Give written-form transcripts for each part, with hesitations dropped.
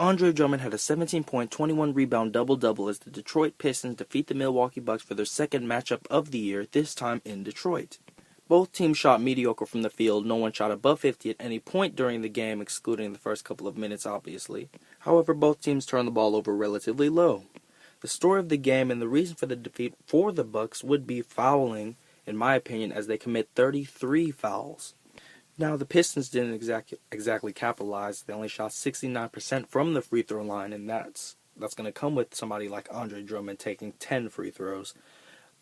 Andre Drummond had a 17-point, 21-rebound double-double as the Detroit Pistons defeat the Milwaukee Bucks for their second matchup of the year, this time in Detroit. Both teams shot mediocre from the field. No one shot above 50 at any point during the game, excluding the first couple of minutes, obviously. However, both teams turned the ball over relatively low. The story of the game and the reason for the defeat for the Bucks would be fouling, in my opinion, as they commit 33 fouls. Now, the Pistons didn't exactly capitalize. They only shot 69% from the free throw line, and that's going to come with somebody like Andre Drummond taking 10 free throws.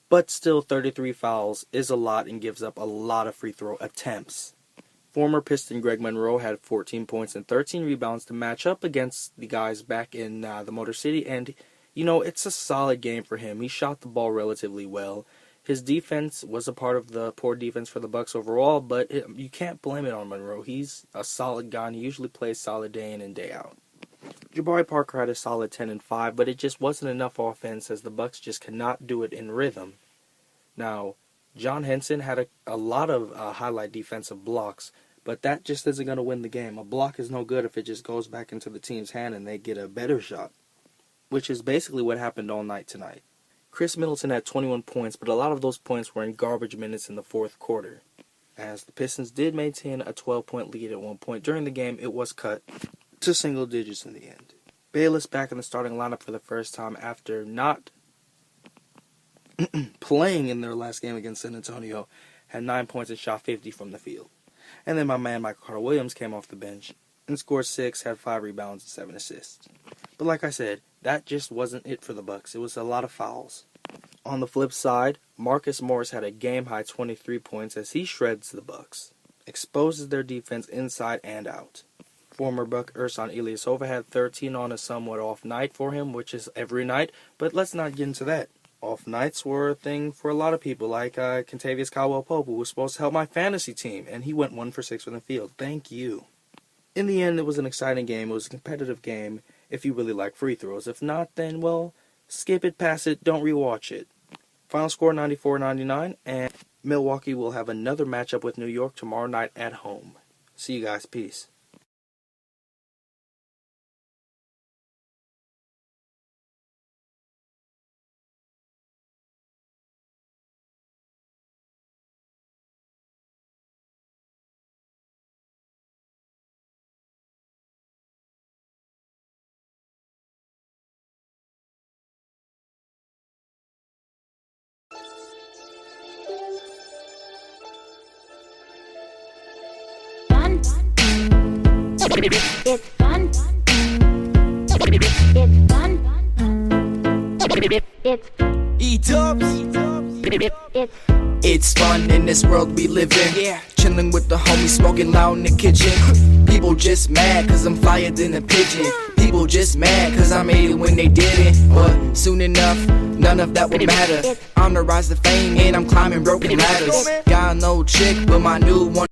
But still, 33 fouls is a lot and gives up a lot of free throw attempts. Former Piston Greg Monroe had 14 points and 13 rebounds to match up against the guys back in the Motor City, and, it's a solid game for him. He shot the ball relatively well. His defense was a part of the poor defense for the Bucks overall, but you can't blame it on Monroe. He's a solid guy, and he usually plays solid day in and day out. Jabari Parker had a solid 10 and 5, but it just wasn't enough offense as the Bucks just cannot do it in rhythm. Now, John Henson had a lot of highlight defensive blocks, but that just isn't going to win the game. A block is no good if it just goes back into the team's hand and they get a better shot, which is basically what happened all night tonight. Chris Middleton had 21 points, but a lot of those points were in garbage minutes in the fourth quarter. As the Pistons did maintain a 12-point lead at one point during the game, it was cut to single digits in the end. Bayless back in the starting lineup for the first time after not playing in their last game against San Antonio, had 9 points and shot 50 from the field. And then my man Michael Carter-Williams came off the bench and scored 6, had 5 rebounds and 7 assists. But like I said, that just wasn't it for the Bucks. It was a lot of fouls. On the flip side, Marcus Morris had a game-high 23 points as he shreds the Bucks, exposes their defense inside and out. Former Buck Ersan Ilyasova had 13 on a somewhat off night for him, which is every night, but let's not get into that. Off nights were a thing for a lot of people, like Kentavious Caldwell-Pope, who was supposed to help my fantasy team, and he went 1 for 6 from the field. Thank you. In the end, it was an exciting game. It was a competitive game if you really like free throws. If not, then, well, skip it, pass it, don't rewatch it. Final score 94-99, and Milwaukee will have another matchup with New York tomorrow night at home. See you guys. Peace. It's fun. It's fun. It's E-dubs. It's fun in this world we live in. Yeah. Chilling with the homies, smoking loud in the kitchen. People just mad cause I'm flyer than a pigeon. People just mad cause I made it when they didn't. But soon enough, none of that will matter. I'm the rise to fame and I'm climbing broken ladders. Got no chick but my new one